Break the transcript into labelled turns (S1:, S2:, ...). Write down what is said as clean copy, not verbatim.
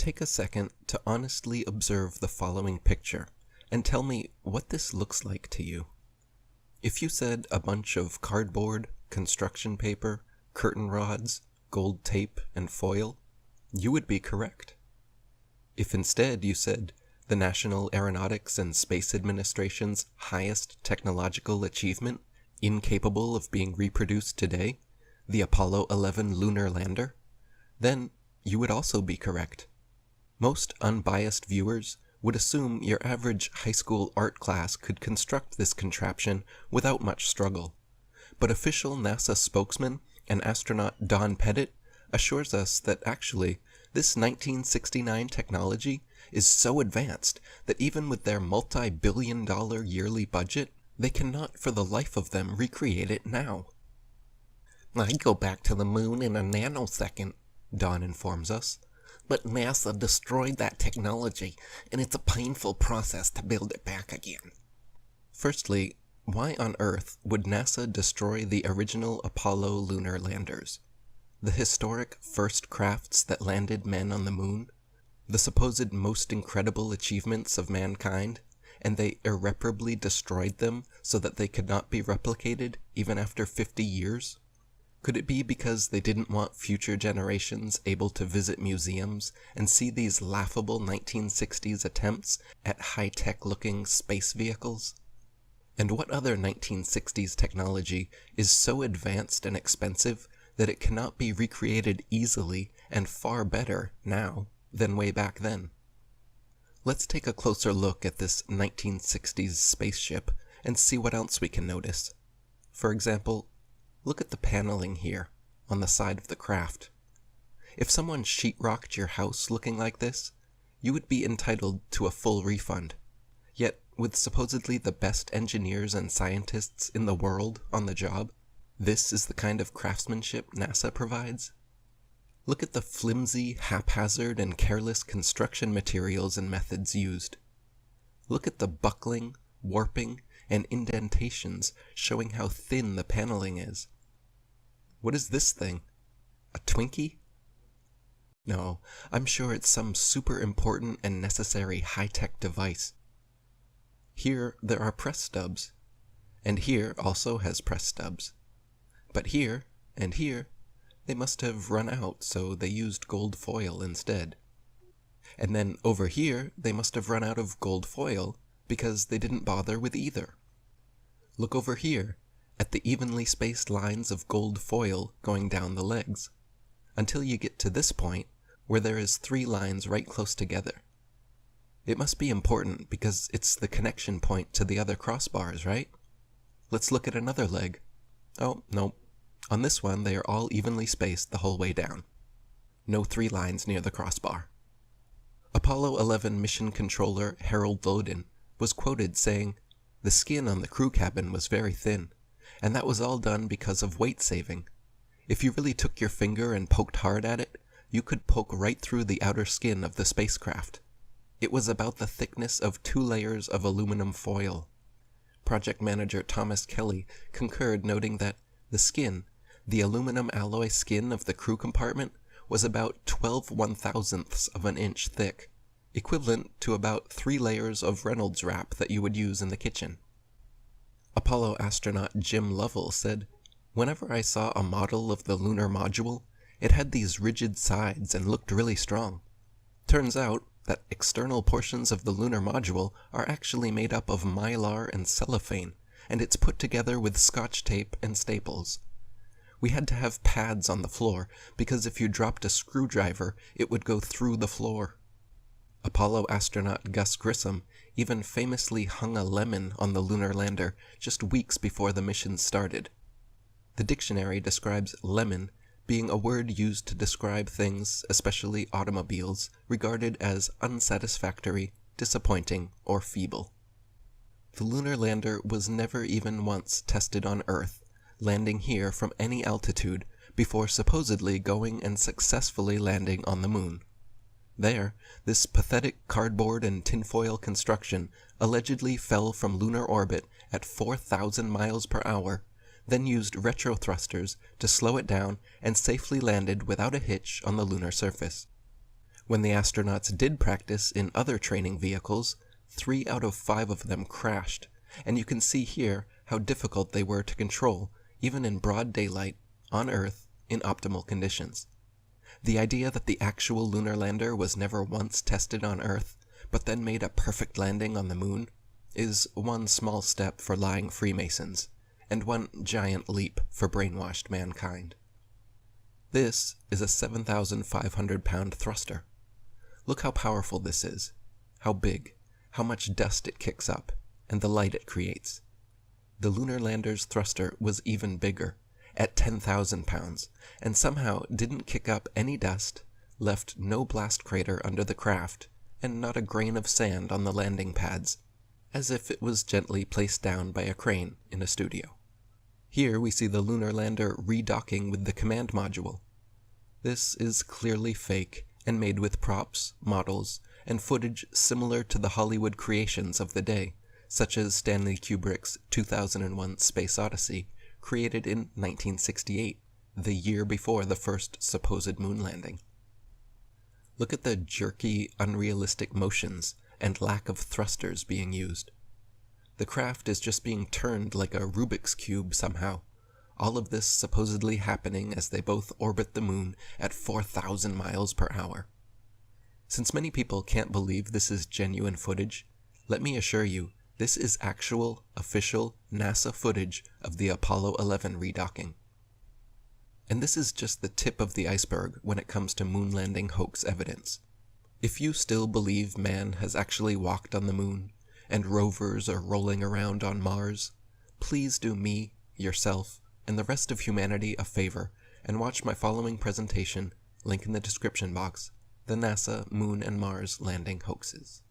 S1: Take a second to honestly observe the following picture and tell me what this looks like to you. If you said a bunch of cardboard, construction paper, curtain rods, gold tape, and foil, you would be correct. If instead you said the National Aeronautics and Space Administration's highest technological achievement, incapable of being reproduced today, the Apollo 11 lunar lander, then you would also be correct. Most unbiased viewers would assume your average high school art class could construct this contraption without much struggle. But official NASA spokesman and astronaut Don Pettit assures us that actually, this 1969 technology is so advanced that even with their multi-billion-dollar yearly budget, they cannot for the life of them recreate it now.
S2: "I'd go back to the moon in a nanosecond," Don informs us. "But NASA destroyed that technology, and it's a painful process to build it back again."
S1: Firstly, why on earth would NASA destroy the original Apollo lunar landers? The historic first crafts that landed men on the moon? The supposed most incredible achievements of mankind, and they irreparably destroyed them so that they could not be replicated even after 50 years? Could it be because they didn't want future generations able to visit museums and see these laughable 1960s attempts at high-tech looking space vehicles? And what other 1960s technology is so advanced and expensive that it cannot be recreated easily and far better now than way back then? Let's take a closer look at this 1960s spaceship and see what else we can notice. For example, look at the paneling here on the side of the craft. If someone sheetrocked your house looking like this, you would be entitled to a full refund. Yet, with supposedly the best engineers and scientists in the world on the job, this is the kind of craftsmanship NASA provides? Look at the flimsy, haphazard, and careless construction materials and methods used. Look at the buckling, warping, and indentations showing how thin the paneling is. What is this thing? A Twinkie? No, I'm sure it's some super important and necessary high-tech device. Here there are press stubs, and here also has press stubs. But here, and here, they must have run out, so they used gold foil instead. And then over here, they must have run out of gold foil because they didn't bother with either. Look over here at the evenly spaced lines of gold foil going down the legs, until you get to this point where there is 3 lines right close together. It must be important because it's the connection point to the other crossbars, right? Let's look at another leg. Oh, no. On this one, they are all evenly spaced the whole way down. No 3 lines near the crossbar. Apollo 11 mission controller Harold Loden was quoted saying, "The skin on the crew cabin was very thin, and that was all done because of weight saving. If you really took your finger and poked hard at it, you could poke right through the outer skin of the spacecraft. It was about the thickness of 2 layers of aluminum foil." Project manager Thomas Kelly concurred, noting that the skin, the aluminum alloy skin of the crew compartment, was about 12 1/1000ths of an inch thick, equivalent to about 3 layers of Reynolds wrap that you would use in the kitchen. Apollo astronaut Jim Lovell said, "Whenever I saw a model of the lunar module, it had these rigid sides and looked really strong. Turns out that external portions of the lunar module are actually made up of mylar and cellophane, and it's put together with Scotch tape and staples. We had to have pads on the floor, because if you dropped a screwdriver, it would go through the floor." Apollo astronaut Gus Grissom even famously hung a lemon on the lunar lander just weeks before the mission started. The dictionary describes lemon being a word used to describe things, especially automobiles, regarded as unsatisfactory, disappointing, or feeble. The lunar lander was never even once tested on Earth, landing here from any altitude before supposedly going and successfully landing on the moon. There, this pathetic cardboard and tinfoil construction allegedly fell from lunar orbit at 4,000 miles per hour, then used retro thrusters to slow it down and safely landed without a hitch on the lunar surface. When the astronauts did practice in other training vehicles, 3 out of 5 of them crashed, and you can see here how difficult they were to control, even in broad daylight, on Earth, in optimal conditions. The idea that the actual lunar lander was never once tested on Earth, but then made a perfect landing on the moon, is one small step for lying Freemasons, and one giant leap for brainwashed mankind. This is a 7,500-pound thruster. Look how powerful this is, how big, how much dust it kicks up, and the light it creates. The lunar lander's thruster was even bigger, at 10,000 pounds, and somehow didn't kick up any dust, left no blast crater under the craft, and not a grain of sand on the landing pads, as if it was gently placed down by a crane in a studio. Here we see the lunar lander redocking with the command module. This is clearly fake and made with props, models, and footage similar to the Hollywood creations of the day, such as Stanley Kubrick's 2001 Space Odyssey, created in 1968, the year before the first supposed moon landing. Look at the jerky, unrealistic motions and lack of thrusters being used. The craft is just being turned like a Rubik's Cube somehow, all of this supposedly happening as they both orbit the moon at 4,000 miles per hour. Since many people can't believe this is genuine footage, let me assure you, this is actual, official NASA footage of the Apollo 11 redocking. And this is just the tip of the iceberg when it comes to moon landing hoax evidence. If you still believe man has actually walked on the moon, and rovers are rolling around on Mars, please do me, yourself, and the rest of humanity a favor and watch my following presentation, link in the description box, the NASA Moon and Mars Landing Hoaxes.